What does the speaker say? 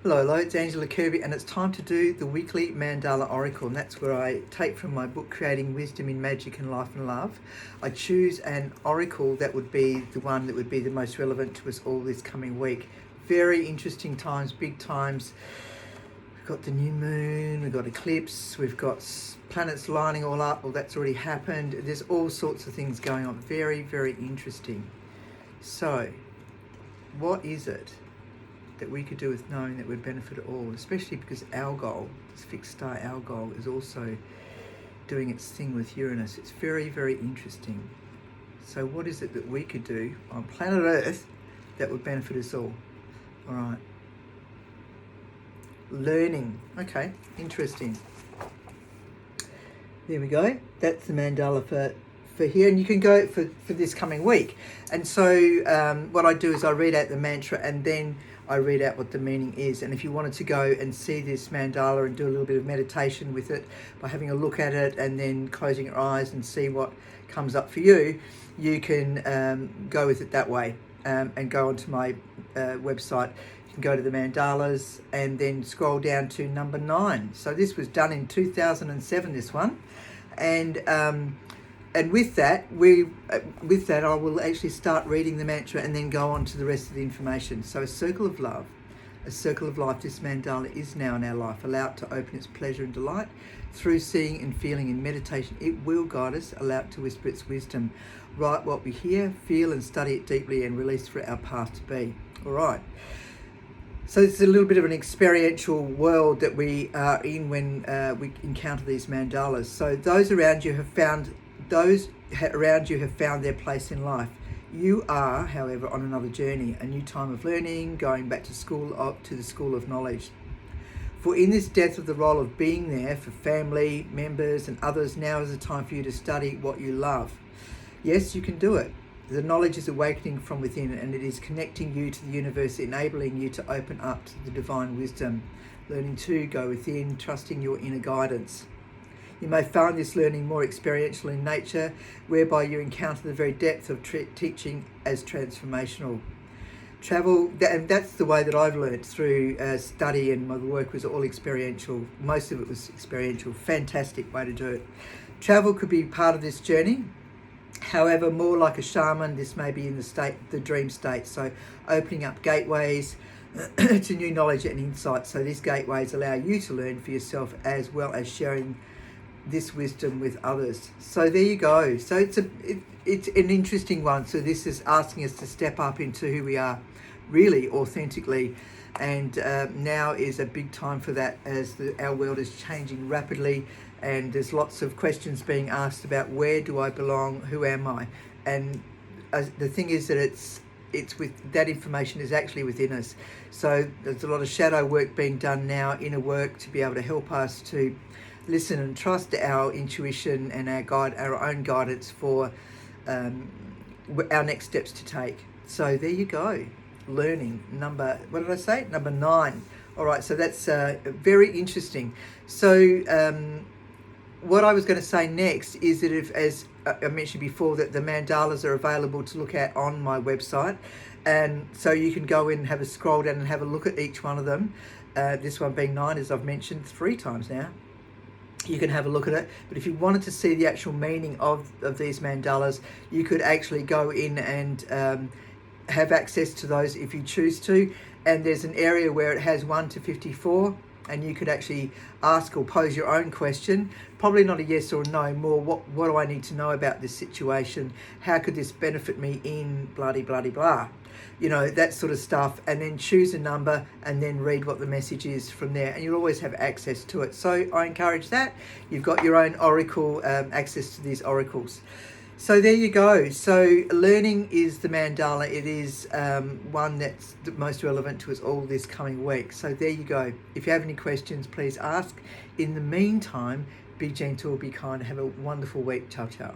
Hello, it's Angela Kirby, and it's time to do the weekly Mandala Oracle, and that's where I take from my book, Creating Wisdom in Magic and Life and Love. I choose an oracle that would be the one that would be the most relevant to us all this coming week. Very interesting times, big times. We've got the new moon, we've got eclipse, we've got planets lining all up. Well, that's already happened. There's all sorts of things going on. Very, very interesting. So, what is it that we could do with knowing that we'd benefit all, especially because our goal, this fixed star, our goal is also doing its thing with Uranus. It's very, very interesting. So what is it that we could do on planet Earth that would benefit us all? All right. Learning. Okay, interesting. There we go. That's the mandala for here, and you can go for this coming week. And so what I do is I read out the mantra and then I read out what the meaning is. And if you wanted to go and see this mandala and do a little bit of meditation with it by having a look at it and then closing your eyes and see what comes up for you, you can go with it that way and go onto my website. You can go to the mandalas and then scroll down to number 9. So this was done in 2007, this one. And with that, I will actually start reading the mantra and then go on to the rest of the information. So a circle of love, a circle of life, this mandala is now in our life. Allow it to open its pleasure and delight through seeing and feeling in meditation. It will guide us. Allow it to whisper its wisdom. Write what we hear, feel and study it deeply and release for our path to be. All right. So it's a little bit of an experiential world that we are in when we encounter these mandalas. So those around you have found their place in life. You are, however, on another journey, a new time of learning, going back to school, to the school of knowledge. For in this depth of the role of being there for family, members and others, now is the time for you to study what you love. Yes, you can do it. The knowledge is awakening from within, and it is connecting you to the universe, enabling you to open up to the divine wisdom, learning to go within, trusting your inner guidance. You may find this learning more experiential in nature, whereby you encounter the very depth of teaching as transformational. Travel, and that's the way that I've learned through study, and my work was all experiential. Most of it was experiential. Fantastic way to do it. Travel could be part of this journey. However, more like a shaman, this may be in the dream state. So opening up gateways to new knowledge and insight. So these gateways allow you to learn for yourself as well as sharing this wisdom with others. So there you go. So it's an interesting one. So this is asking us to step up into who we are really authentically, and now is a big time for that as our world is changing rapidly, and there's lots of questions being asked about where do I belong, who am I, and the thing is that it's with that information is actually within us. So there's a lot of shadow work being done now, inner work, to be able to help us to listen and trust our intuition and our own guidance for our next steps to take. So there you go. Learning number 9. All right, so that's very interesting. So what I was going to say next is that if, as I mentioned before, that the mandalas are available to look at on my website, and so you can go in and have a scroll down and have a look at each one of them. This one being 9, as I've mentioned 3 times now. You can have a look at it, but if you wanted to see the actual meaning of these mandalas, you could actually go in and have access to those if you choose to. And there's an area where it has 1 to 54, and you could actually ask or pose your own question. Probably not a yes or no, more what do I need to know about this situation? How could this benefit me in bloody blah? You know, that sort of stuff, and then choose a number and then read what the message is from there, and you'll always have access to it. So I encourage that. You've got your own oracle, access to these oracles. So there you go. So learning is the mandala. It is one that's the most relevant to us all this coming week. So there you go. If you have any questions, please ask. In the meantime, be gentle, be kind, have a wonderful week. Ciao, ciao.